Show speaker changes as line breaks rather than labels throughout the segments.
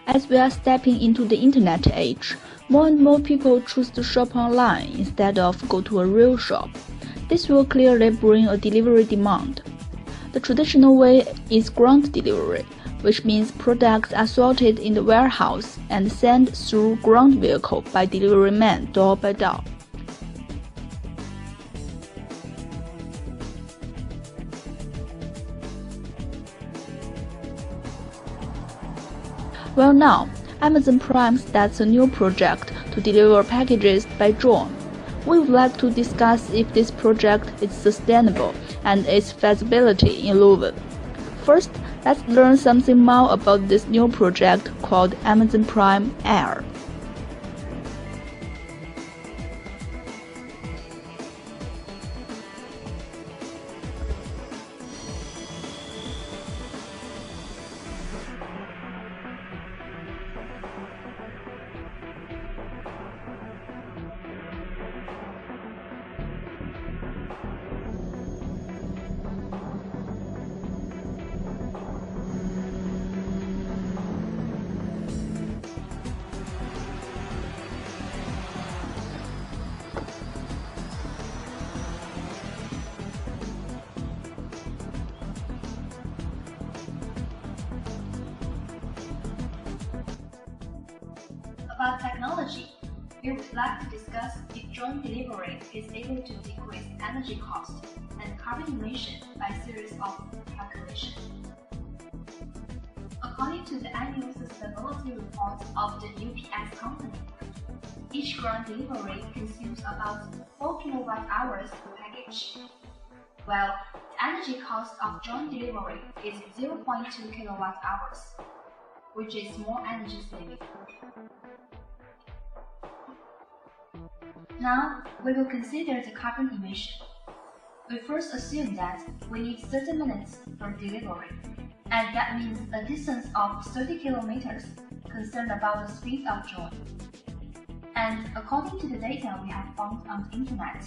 As we are stepping into the internet age, more and more people choose to shop online instead of go to a real shop. This will clearly bring a delivery demand. The traditional way is ground delivery, which means products are sorted in the warehouse and sent through ground vehicle by delivery man door by door. Well, now, Amazon Prime starts a new project to deliver packages by drone. We would like to discuss if this project is sustainable and its feasibility in Leuven. First, let's learn something more about this new project called Amazon Prime Air.
About technology, we would like to discuss if drone delivery is able to decrease energy cost and carbon emission by a series of calculations. According to the annual sustainability report of the UPS company, each ground delivery consumes about 4 kWh per package, while the energy cost of drone delivery is 0.2 kWh, which is more energy saving. Now, we will consider the carbon emission. We first assume that we need 30 minutes for delivery, and that means a distance of 30 kilometers, concerned about the speed of drone. And according to the data we have found on the internet,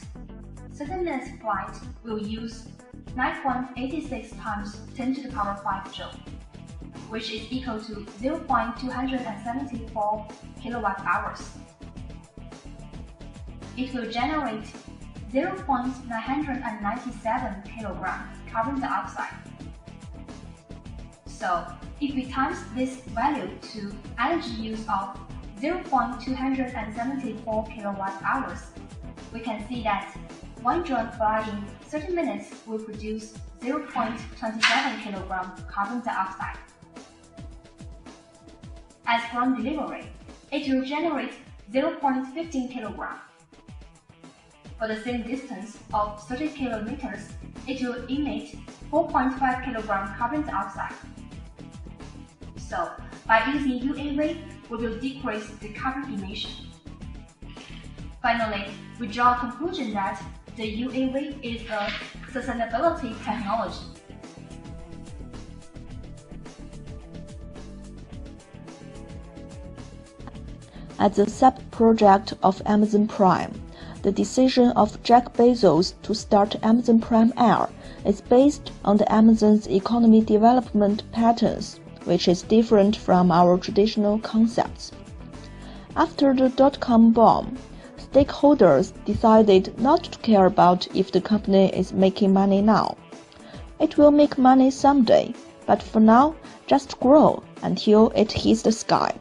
30 minutes flight will use 9.86 times 10 to the power 5 joule, which is equal to 0.274 kilowatt-hours. It will generate 0.997 kilograms carbon dioxide. So, if we times this value to energy use of 0.274 kilowatt-hours, we can see that one drone flying 30 minutes will produce 0.27 kilograms carbon dioxide. As ground delivery, it will generate 0.15 kilograms. For the same distance of 30 kilometers, it will emit 4.5 kilograms carbon dioxide. So, by using UAV, we will decrease the carbon emission. Finally, we draw a conclusion that the UAV is a sustainability technology.
As a sub-project of Amazon Prime, the decision of Jeff Bezos to start Amazon Prime Air is based on the Amazon's economy development patterns, which is different from our traditional concepts. After the dot-com boom, stakeholders decided not to care about if the company is making money now. It will make money someday, but for now, just grow until it hits the sky.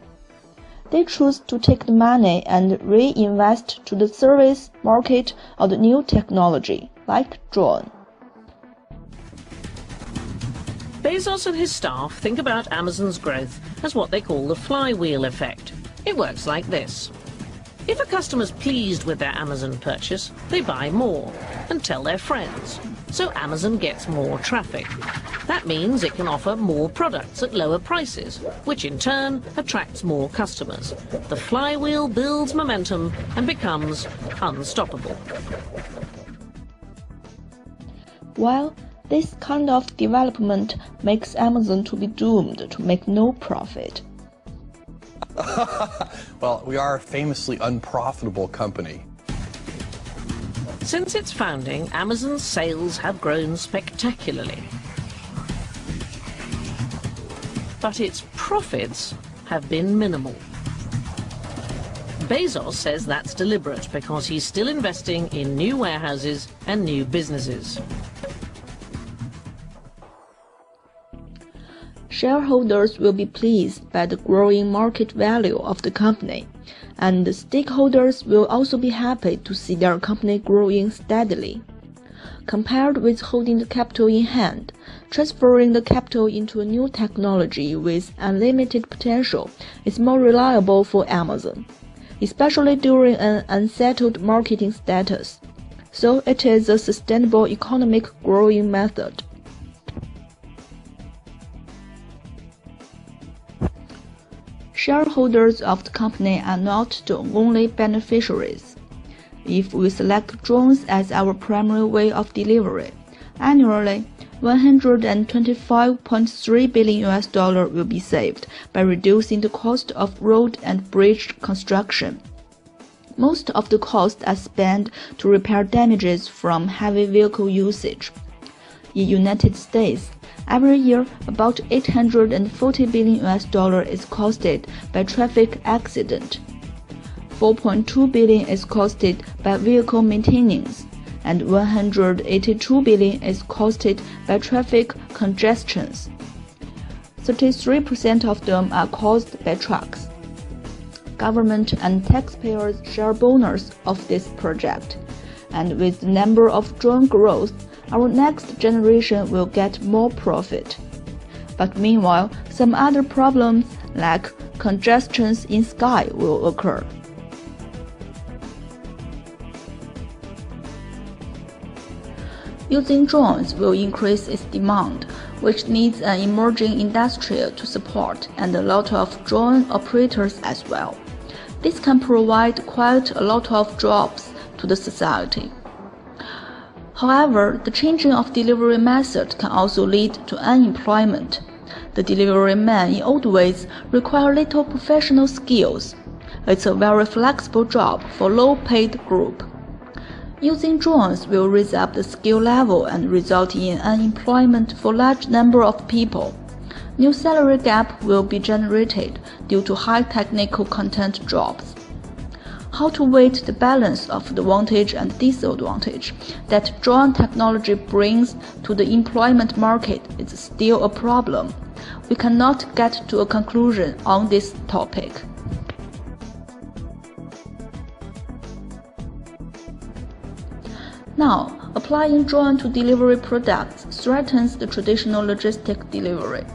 They choose to take the money and reinvest to the service market or the new technology, like drone.
Bezos and his staff think about Amazon's growth as what they call the flywheel effect. It works like this. If a customer's pleased with their Amazon purchase, they buy more and tell their friends. So Amazon gets more traffic. That means it can offer more products at lower prices, which in turn attracts more customers. The flywheel builds momentum and becomes unstoppable.
Well, this kind of development makes Amazon to be doomed to make no profit.
Well, we are a famously unprofitable company.
Since its founding, Amazon's sales have grown spectacularly. But its profits have been minimal. Bezos says that's deliberate because he's still investing in new warehouses and new businesses.
Shareholders will be pleased by the growing market value of the company, and the stakeholders will also be happy to see their company growing steadily. Compared with holding the capital in hand, transferring the capital into a new technology with unlimited potential is more reliable for Amazon, especially during an unsettled marketing status. So it is a sustainable economic growing method. Shareholders of the company are not the only beneficiaries. If we select drones as our primary way of delivery, annually $125.3 billion will be saved by reducing the cost of road and bridge construction. Most of the costs are spent to repair damages from heavy vehicle usage. In the United States, every year about $840 billion is costed by traffic accident. $4.2 billion is costed by vehicle maintenance, and $182 billion is costed by traffic congestions. 33% of them are caused by trucks. Government and taxpayers share bonus of this project, and with the number of drone growth, our next generation will get more profit. But meanwhile, some other problems like congestions in sky will occur. Using drones will increase its demand, which needs an emerging industry to support and a lot of drone operators as well. This can provide quite a lot of jobs to the society. However, the changing of delivery method can also lead to unemployment. The delivery men in old ways require little professional skills. It's a very flexible job for low-paid group. Using drones will raise up the skill level and result in unemployment for large number of people. New salary gap will be generated due to high technical content jobs. How to weight the balance of the advantage and disadvantage that drone technology brings to the employment market is still a problem. We cannot get to a conclusion on this topic. Now, applying drone to delivery products threatens the traditional logistic delivery.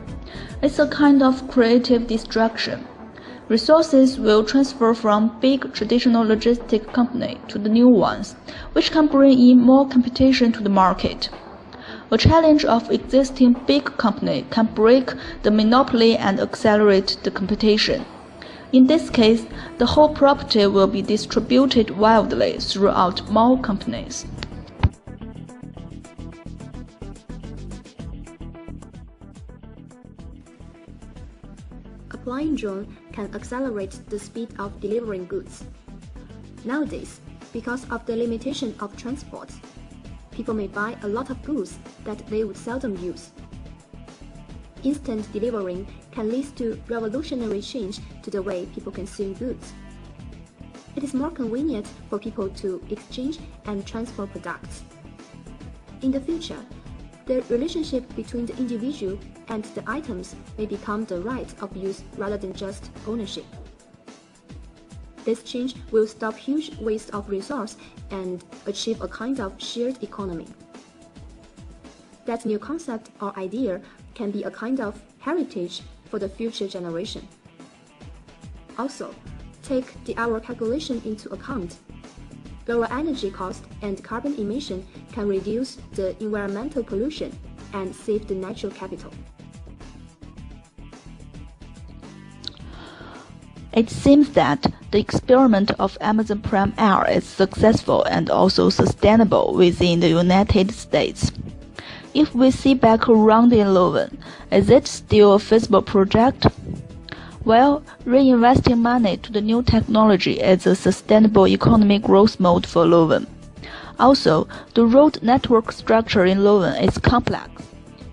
It's a kind of creative destruction. Resources will transfer from big traditional logistic company to the new ones, which can bring in more competition to the market. A challenge of existing big company can break the monopoly and accelerate the competition. In this case, the whole property will be distributed wildly throughout more companies.
Applying drone can accelerate the speed of delivering goods. Nowadays, because of the limitation of transport, people may buy a lot of goods that they would seldom use. Instant delivering can lead to revolutionary change to the way people consume goods. It is more convenient for people to exchange and transfer products. In the future, the relationship between the individual and the items may become the right of use rather than just ownership. This change will stop huge waste of resource and achieve a kind of shared economy. That new concept or idea can be a kind of heritage for the future generation. Also, take the hour calculation into account. Lower energy cost and carbon emission can reduce the environmental pollution and save the natural capital.
It seems that the experiment of Amazon Prime Air is successful and also sustainable within the United States. If we see back around in Leuven, is it still a feasible project? Well, reinvesting money to the new technology is a sustainable economic growth mode for Leuven. Also, the road network structure in Leuven is complex,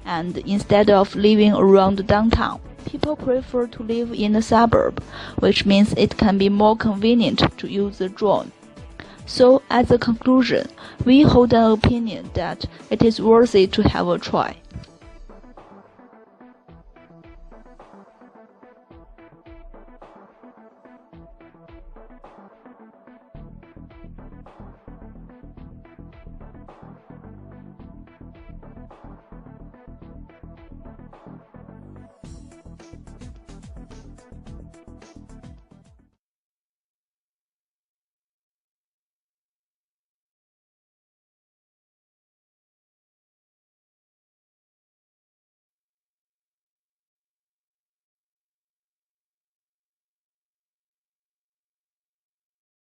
and instead of living around downtown, People prefer to live in a suburb, which means it can be more convenient to use the drone. So, as a conclusion, we hold an opinion that it is worthy to have a try.